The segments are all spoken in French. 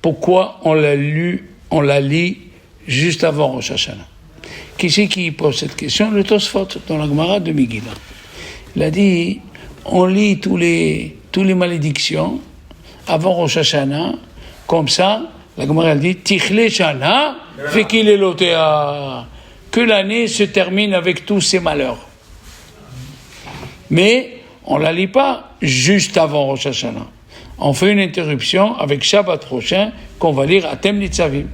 pourquoi on la lit juste avant Rosh Hashanah. Qui c'est qui pose cette question? Le Tosfot, dans la Gemara de Megillah. Il a dit, on lit tous les malédictions avant Rosh Hashanah, comme ça, la Gemara dit, Tichle Shana, Fekil Elotea, que l'année se termine avec tous ses malheurs. Mais on ne la lit pas juste avant Rosh Hashanah. On fait une interruption avec Shabbat prochain qu'on va lire Atem Nitzavim.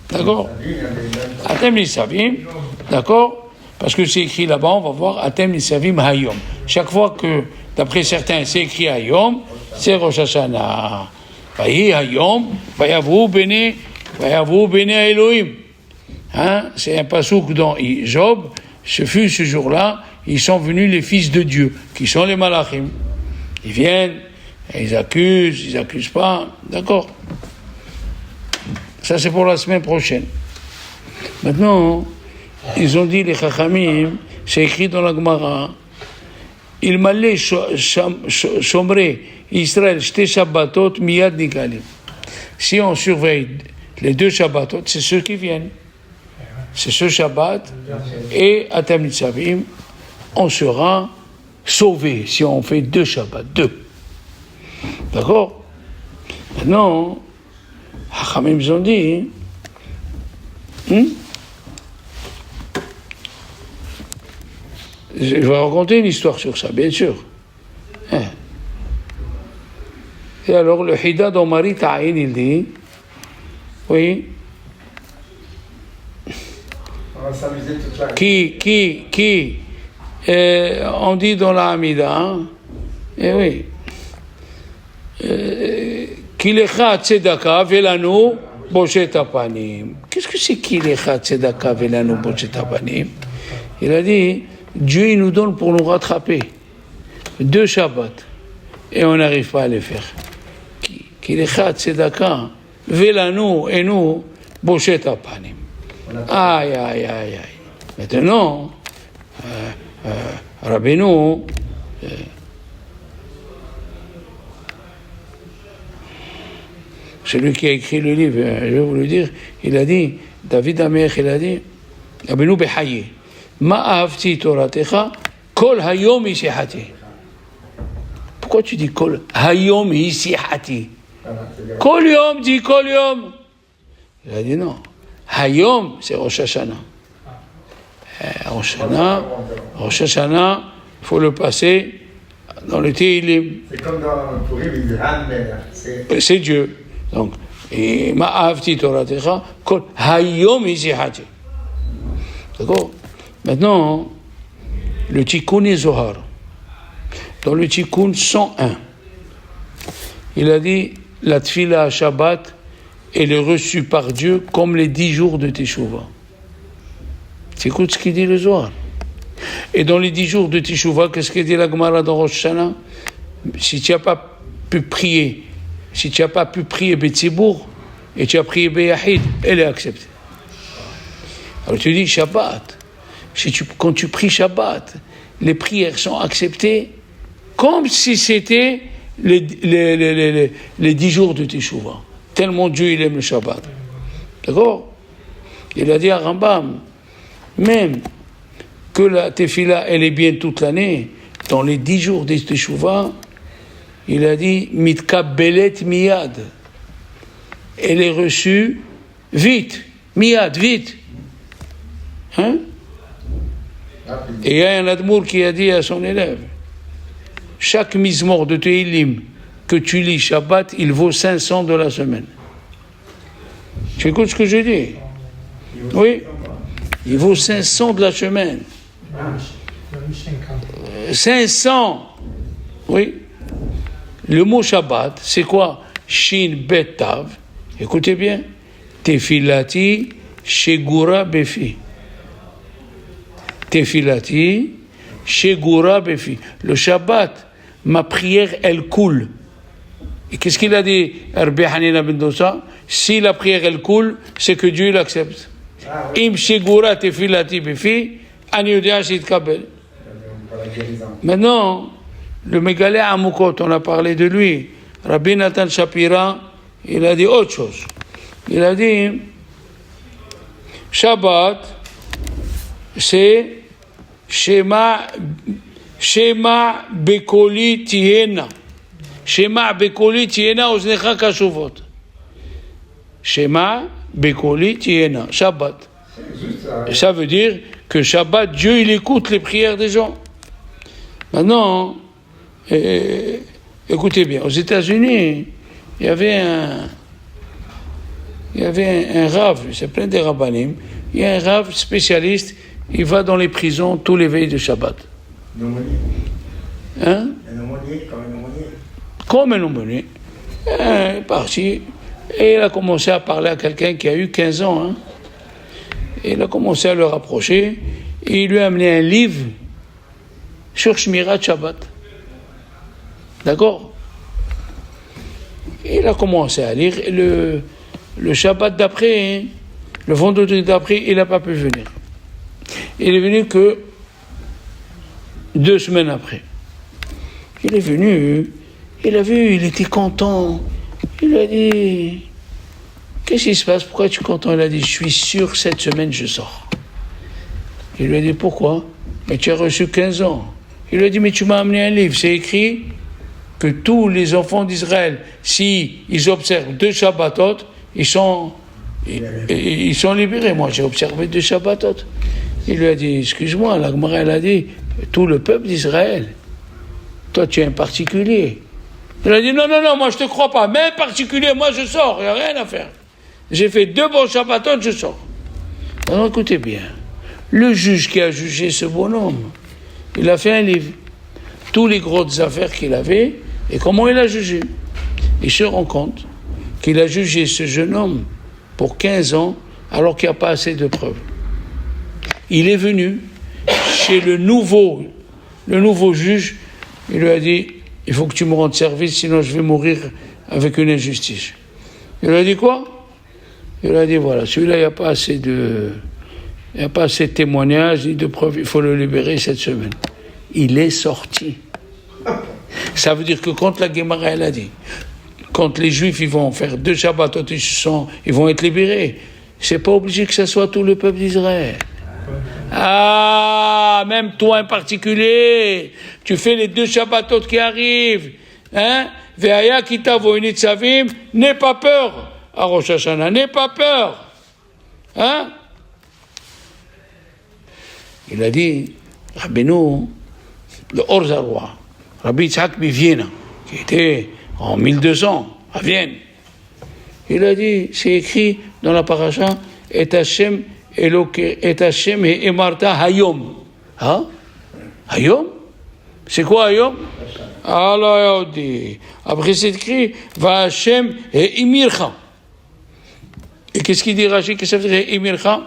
D'accord? Atem Nitzavim, d'accord? Parce que c'est écrit là-bas, on va voir Atem Nitzavim Hayom. Chaque fois que, d'après certains, c'est écrit Hayom, c'est Rosh Hashanah. Vayi Hayom, Vayavru Bene Elohim. C'est un passouk dans Job. Ce fut ce jour-là, ils sont venus les fils de Dieu, qui sont les malachim. Ils viennent, ils accusent pas, d'accord. Ça, c'est pour la semaine prochaine. Maintenant, ils ont dit, les Chachamim, c'est écrit dans la Gemara, il m'allait chomré Israël, j'étais Shabbatot, miyad nikalim. Si on surveille les 2 Shabbatot, c'est ceux qui viennent. C'est ce Shabbat et Atem Nitzavim, on sera sauvé si on fait 2 Shabbats, 2. D'accord? Maintenant, Hachamim ils ont dit, je vais raconter une histoire sur ça, bien sûr. Et alors, le Hida d'Omari Ta'in, il dit, oui, qui on dit dans la Hamida, et oui, Kilecha tzedaka velanu boshet apanim. Qu'est-ce que c'est Kilecha tzedaka velanu boshet apanim? Il a dit, Dieu il nous donne pour nous rattraper 2 Shabbats et on n'arrive pas à les faire. Kilecha tzedaka velanu et nous boshet apanim. Aïe, aïe, aïe, aïe. Maintenant, Rabbeinu, celui qui a écrit le livre, je vais vous le dire, il a dit, David Amelech, il a dit, Rabbeinu Behaye, Ma ahavti toratecha, kol hayom isihati. Pourquoi tu dis kol hayom isihati? Kol yom, dit kol yom. Il a dit non. Hayom, c'est Rosh Hashanah. Rosh Hashanah, il faut le passer dans le Tehillim. C'est comme dans Purim, il dit Han, c'est Dieu. Donc, Ma'avti Toratecha, Kol Hayom Isihati. D'accord? Maintenant, le Tikkun et Zohar. Dans le Tikkun 101, il a dit la Tfila à Shabbat, elle est reçue par Dieu comme les 10 jours de Teshuvah. Tu écoutes ce qu'il dit le Zohar. Et dans les 10 jours de Teshuvah, qu'est-ce qu'il dit la Gemara dans Rosh Hashanah? Si tu n'as pas pu prier, Betzibour, et tu as prié Beyahid, elle est acceptée. Alors tu dis Shabbat. Quand tu pries Shabbat, les prières sont acceptées comme si c'était les 10 jours de Teshuvah. Tellement Dieu il aime le Shabbat. D'accord? Il a dit à Rambam, même que la Tefila elle est bien toute l'année, dans les 10 jours de Teshuvah, il a dit mitkabelet miyad. Elle est reçue vite, miyad, vite. Hein? Et il y a un admour qui a dit à son élève, chaque mizmor de Tehillim que tu lis Shabbat, il vaut 500 de la semaine. Tu écoutes ce que je dis? Oui. Il vaut 500 de la semaine. 500. Oui. Le mot Shabbat, c'est quoi? Shin Bet Tav. Écoutez bien. Tefilati Shegura Befi. Tefilati Shegura Befi. Le Shabbat, ma prière, elle coule. Et qu'est-ce qu'il a dit, Rabbi Hanina ben Dosa? Si la prière, elle coule, c'est que Dieu l'accepte. Im Shegura Tefilati Befi, Ani Yodia Shitkabel. Maintenant, le Mégalé Amukot, on a parlé de lui. Rabbi Nathan Shapira, il a dit autre chose. Il a dit, Shabbat, c'est Shema Bekoli Tiena. Shema Bekoli Tiena Oznecha Kashuvot. Shema Bekoli Tiena. Shabbat. Et ça veut dire que Shabbat, Dieu, il écoute les prières des gens. Maintenant, écoutez bien, aux États-Unis, il y avait un rav, c'est plein de rabbanim, il y a un rav spécialiste, il va dans les prisons tous les veilles de Shabbat. Hein? Comme un aumônier. Il est parti, et il a commencé à parler à quelqu'un qui a eu 15 ans. Hein? Et il a commencé à le rapprocher, et il lui a amené un livre sur Shmirat Shabbat. D'accord? Et il a commencé à lire, et le Shabbat d'après, hein, le vendredi d'après, il n'a pas pu venir. Il est venu que 2 semaines après. Il est venu, il a vu, il était content. Il a dit, qu'est-ce qui se passe? Pourquoi tu es content? Il a dit, je suis sûr, cette semaine, je sors. Il lui a dit, pourquoi? Mais tu as reçu 15 ans. Il lui a dit, mais tu m'as amené un livre, c'est écrit que tous les enfants d'Israël, si ils observent 2 Shabbatot, ils sont libérés. Moi, j'ai observé 2 Shabbatot. Il lui a dit, excuse-moi, la Gemara, elle a dit, tout le peuple d'Israël. Toi, tu es un particulier. Il a dit, non, moi, je te crois pas. Même particulier, moi, je sors, il n'y a rien à faire. J'ai fait 2 bons Shabbatot, je sors. Alors, écoutez bien. Le juge qui a jugé ce bonhomme, il a fait un livre. Tous les grosses affaires qu'il avait, et comment il a jugé. Il se rend compte qu'il a jugé ce jeune homme pour 15 ans, alors qu'il n'y a pas assez de preuves. Il est venu chez le nouveau juge, il lui a dit, il faut que tu me rendes service, sinon je vais mourir avec une injustice. Il lui a dit quoi? Il lui a dit, voilà, celui-là, il n'y a pas assez de témoignages ni de preuves, il faut le libérer cette semaine. Il est sorti. Ça veut dire que quand la Gemara, elle a dit, quand les Juifs ils vont faire 2 Shabbatot, ils vont être libérés, c'est pas obligé que ce soit tout le peuple d'Israël. Ah, même toi en particulier, tu fais les 2 Shabbatot qui arrivent, hein? Ve'aya kitavo initzavim, n'aie pas peur à Rosh Hashanah, n'aie pas peur, hein? Il a dit, Rabbeinu, le Or-Zarwa, Rabbi Yitzhak Viena, qui était en 1200 à Vienne, il a dit, c'est écrit dans la paracha, et Hashem et Emarta Hayom. Hein? Hayom? C'est quoi Hayom? Allah dit. Après c'est écrit, Va Hashem et Imircha. Et qu'est-ce qu'il dit Rashi? Qu'est-ce que ça veut dire Imircha?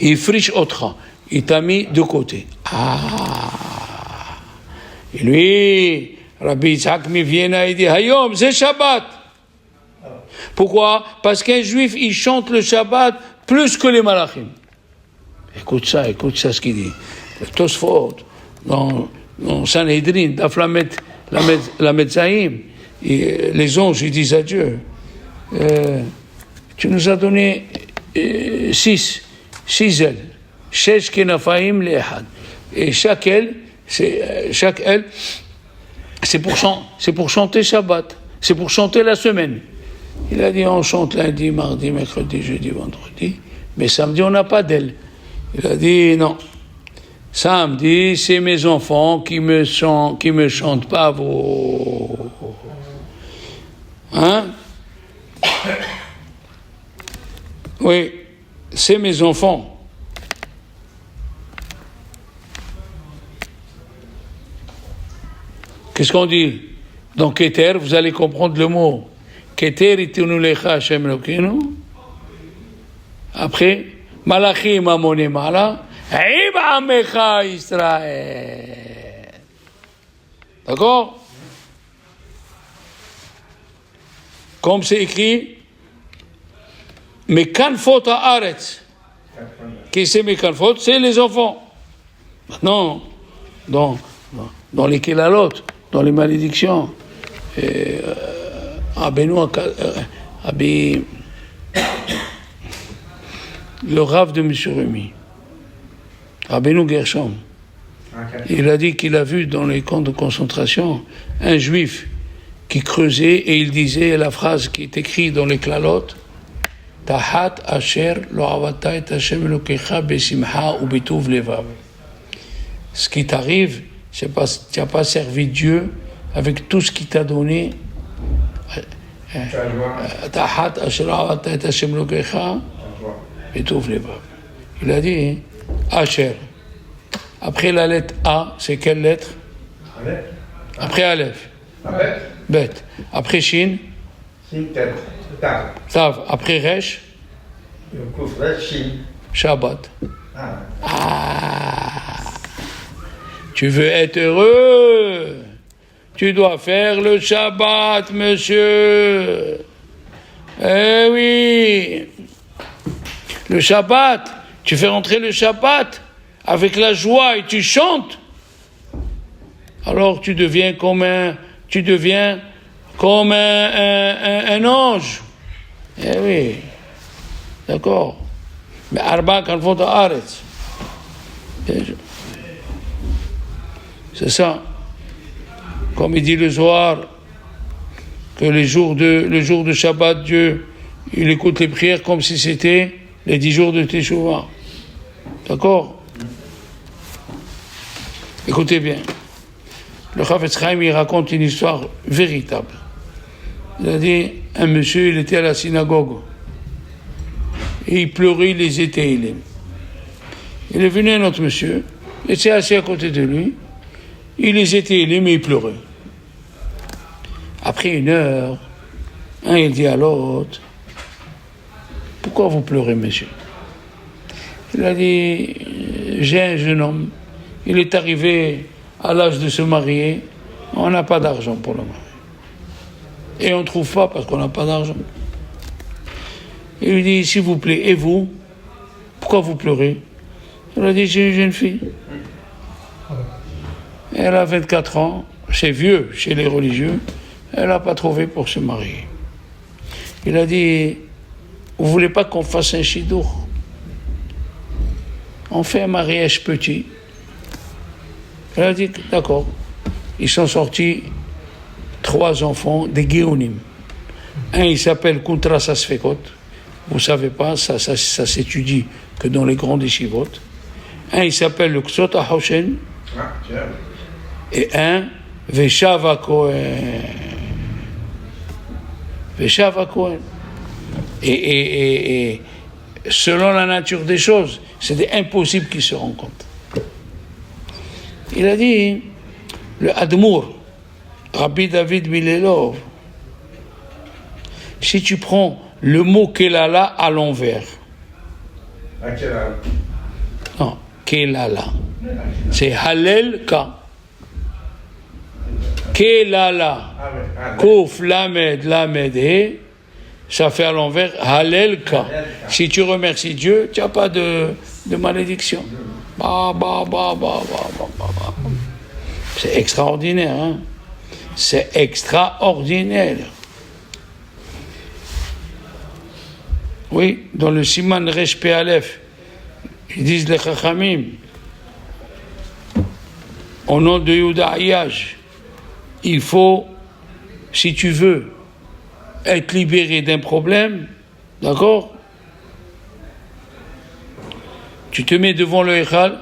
Il friche autre. Il t'a mis de côté. Ah! Et lui, Rabbi Yitzhak Viena, il dit Hayom, c'est Shabbat. Pourquoi? Parce qu'un juif, il chante le Shabbat plus que les malachim. Écoute ça ce qu'il dit. Le Tosfot, dans Sanhedrin, Daf la Metzaïm, les anges, ils disent à Dieu, tu nous as donné 6 ailes. Shesh kenafaim le'ehad. Et chaque aile, c'est pour chanter Shabbat. C'est pour chanter la semaine. Il a dit, on chante lundi, mardi, mercredi, jeudi, vendredi. Mais samedi, on n'a pas d'aile. Il a dit, non. Samedi, c'est mes enfants qui me chantent pas vos... Hein? Oui, c'est mes enfants. Qu'est-ce qu'on dit? Dans Keter, vous allez comprendre le mot. Keter itunu lecha Hashem Elokeinu. Après, Malachim amonim ala, im amecha Israël. D'accord? Comme c'est écrit, Mekanfot haaretz. Qui c'est Mekanfot? C'est les enfants. Maintenant, dans les Kélalot, dans les malédictions, le Rav de M. Rumi, Rabbeinu Gershom, il a dit qu'il a vu dans les camps de concentration un juif qui creusait et il disait la phrase qui est écrite dans les clalotes, Tahat asher lo avata et Hashem elokecha besimcha ou bituv levav. Ce qui t'arrive, c'est parce que tu n'as pas servi Dieu avec tout ce qu'il t'a donné. Tahat asher lo avata et Hashem elokecha bituv levav. Il a dit asher. Après la lettre A, c'est quelle lettre? Après Aleph. Bet. Après Shin. Tav. Après Resh. Shabbat. Tu veux être heureux? Tu dois faire le Shabbat, monsieur. Eh oui. Le Shabbat. Tu fais rentrer le Shabbat avec la joie et tu chantes. Alors tu deviens comme un ange. Eh oui, d'accord. Mais Arba Kanfot Haaretz. C'est ça. Comme il dit le Zohar, que le jour de Shabbat, Dieu, il écoute les prières comme si c'était les 10 jours de Teshuvah. D'accord? Écoutez bien. Le Chafetz Chaim, il raconte une histoire véritable. Il a dit, un monsieur, il était à la synagogue. Et il pleurait les étés. Il est venu un autre monsieur, il s'est assis à côté de lui. Il les était mais il pleurait. Après une heure, il dit à l'autre, pourquoi vous pleurez, monsieur? Il a dit, j'ai un jeune homme. Il est arrivé à l'âge de se marier, on n'a pas d'argent pour le marier. Et on ne trouve pas parce qu'on n'a pas d'argent. Il lui dit, s'il vous plaît, et vous? Pourquoi vous pleurez? Il a dit, j'ai une jeune fille. Elle a 24 ans, c'est vieux chez les religieux, elle n'a pas trouvé pour se marier. Il a dit, vous ne voulez pas qu'on fasse un chidour? On fait un mariage petit. Elle a dit, d'accord. Ils sont sortis 3 enfants, des Géonim. Un, il s'appelle Kuntra Sasfekot. Vous ne savez pas, ça s'étudie que dans les grandes yeshivot. Un, il s'appelle le Ksot HaHoshen. Et un, Veshava Kohen. Veshava Kohen. Et selon la nature des choses, c'était impossible qu'ils se rencontrent. Il a dit, le Admour, Rabbi David Milelov, si tu prends le mot Kelala à l'envers, non, Kelala, c'est Hallel Ka. Kelala, Kouf, Lamed, He, ça fait à l'envers Hallel Ka. Si tu remercies Dieu, tu n'as pas de malédiction. C'est extraordinaire, hein? C'est extraordinaire. Oui, dans le Siman Resh Pe Aleph, ils disent les Chachamim, au nom de Yehuda Ayaj, il faut, si tu veux être libéré d'un problème, d'accord? Tu te mets devant le Echal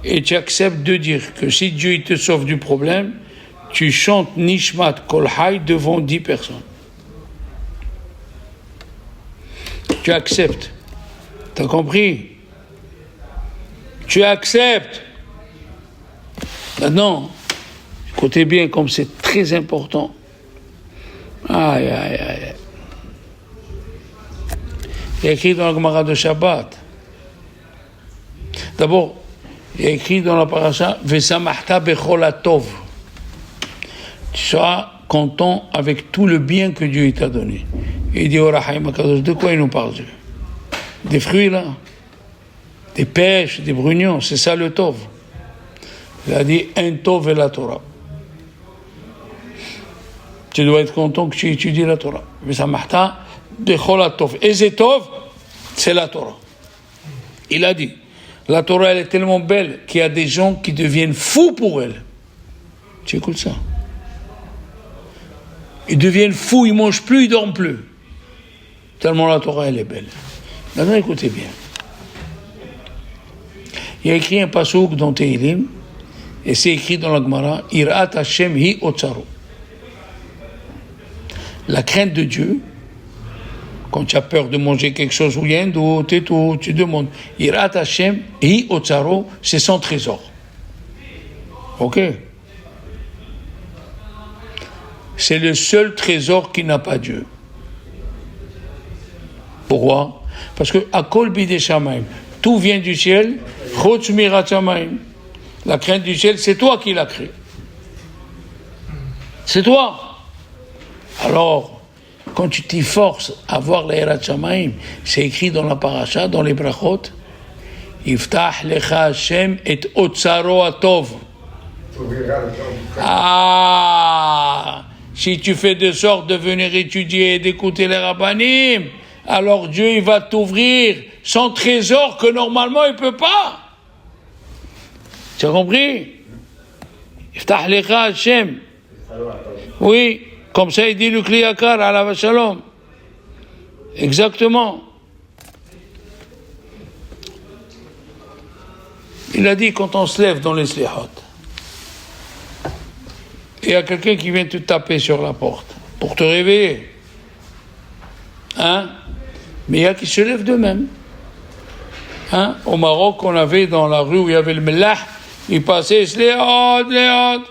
et tu acceptes de dire que si Dieu il te sauve du problème, tu chantes Nishmat Kol Hay devant 10 personnes. Tu acceptes. T'as compris? Tu acceptes. Maintenant, écoutez bien comme c'est très important. Aïe, aïe, aïe. Il y a écrit dans la Gemara de Shabbat. D'abord, il y a écrit dans la parasha Vesamachta bechol hatov. Tu seras content avec tout le bien que Dieu t'a donné. Et il dit Orachaim Akadosh, de quoi il nous parle Dieu? Des fruits là, des pêches, des brugnons, c'est ça le tov. Il a dit un tov et la Torah. Tu dois être content que tu étudies la Torah. V'samachta bechol hatov. Et c'est tov, c'est la Torah. Il a dit, la Torah, elle est tellement belle qu'il y a des gens qui deviennent fous pour elle. Tu écoutes ça? Ils deviennent fous, ils mangent plus, ils dorment plus. Tellement la Torah, elle est belle. Maintenant, écoutez bien. Il y a écrit un pasouk dans Tehillim, et c'est écrit dans la Gemara, Irat Hashem hi otsaro. La crainte de Dieu, quand tu as peur de manger quelque chose ou il y a un doute et tout, tu demandes, Irat Hashem hi otsaro, c'est son trésor. Ok? C'est le seul trésor qui n'a pas Dieu. Pourquoi? Parce que Akol bidei shamayim, tout vient du ciel, chutz mirat shamayim. La crainte du ciel, c'est toi qui l'as créé. C'est toi. Alors, quand tu t'efforces à voir la Yirat Shamayim, c'est écrit dans la paracha, dans les brachot, Iftach lecha Hashem et otsaro atov. Ah, si tu fais de sorte de venir étudier et d'écouter les rabbanim, alors Dieu il va t'ouvrir son trésor que normalement il ne peut pas. Tu as compris? Iftach lecha Hashem. Oui, comme ça il dit le Kliyakar, alav shalom. Exactement. Il a dit quand on se lève dans les slihot, il y a quelqu'un qui vient te taper sur la porte pour te réveiller. Hein? Mais il y a qui se lèvent d'eux-mêmes. Hein? Au Maroc, on avait dans la rue où il y avait le Mellah, il passait slihot.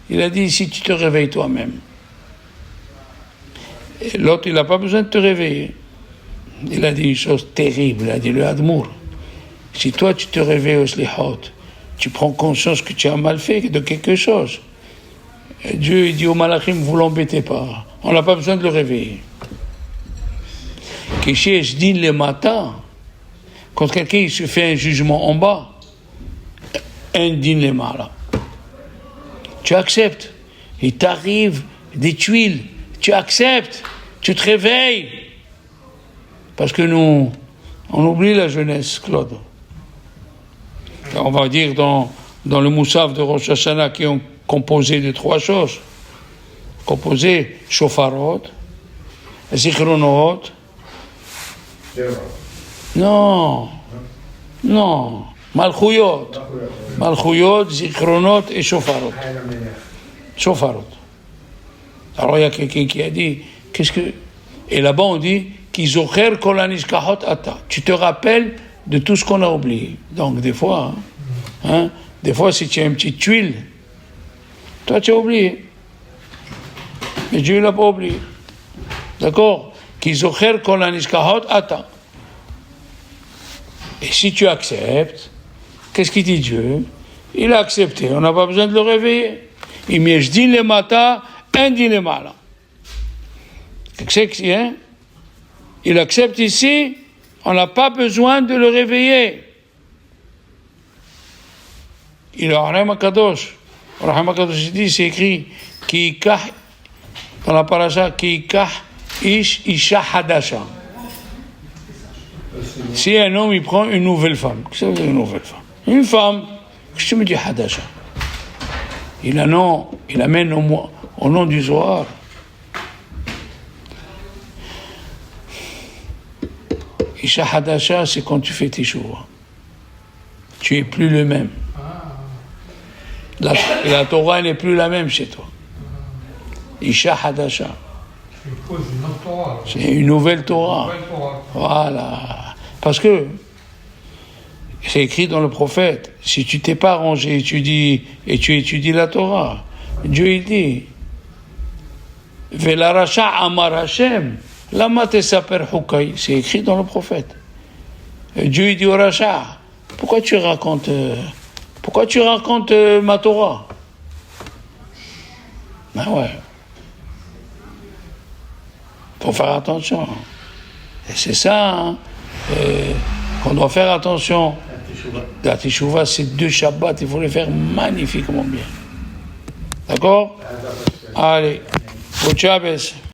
Il a dit, si tu te réveilles toi-même. Et l'autre, il n'a pas besoin de te réveiller. Il a dit une chose terrible, il a dit le Admour. Si toi, tu te réveilles au slihot, tu prends conscience que tu as mal fait de quelque chose. Et Dieu, il dit au malachim, vous l'embêtez pas. On n'a pas besoin de le réveiller. Kéché, je dis le matin, quand quelqu'un il se fait un jugement en bas, un dîne les mains. Tu acceptes. Il t'arrive des tuiles. Tu acceptes. Tu te réveilles. Parce que nous, on oublie la jeunesse, Claude. On va dire dans le Moussaf de Rosh Hashanah qui ont composé de 3 choses. Composé Shofarot, Zichronot. Non. Malchuyot, Zichronot et Shofarot. Shofarot. Alors il y a quelqu'un qui a dit, et là-bas on dit, Kizocher kol hanishkachot ata. Tu te rappelles de tout ce qu'on a oublié. Donc des fois, des fois si tu as une petite tuile, toi tu as oublié. Mais Dieu l'a pas oublié. D'accord? Kizocher kol hanishkachot ata. Et si tu acceptes, qu'est-ce qu'il dit Dieu? Il a accepté, on n'a pas besoin de le réveiller. Il met je dis le matin, un dit le mal. Hein? Il accepte ici, on n'a pas besoin de le réveiller. Il a Rahim HaKadosh. Rahim HaKadosh dit, c'est écrit, Ki ikah, dans la paracha, Ki ikah ish isha hadasha. Si un homme il prend une nouvelle femme, qu'est-ce que ça veut dire une nouvelle femme? Une femme, qu'est-ce que tu me dis hadasha? Il amène au nom du Zohar. Isha hadasha, c'est quand tu fais tes choux. Tu es plus le même. La Torah n'est plus la même chez toi. Isha hadasha. C'est une nouvelle Torah. Voilà. Parce que c'est écrit dans le prophète, si tu t'es pas rangé et tu étudies la Torah, Dieu il dit Vela Rasha Amar Hashem, Lama Tesaper Hukai, c'est écrit dans le prophète. Et Dieu il dit au Rasha, pourquoi tu racontes ma Torah? Ben ouais. Faut faire attention. Et c'est ça, qu'on doit faire attention. La Teshuvah, c'est 2 Shabbats, il faut les faire magnifiquement bien. D'accord? Allez, au Shabbos.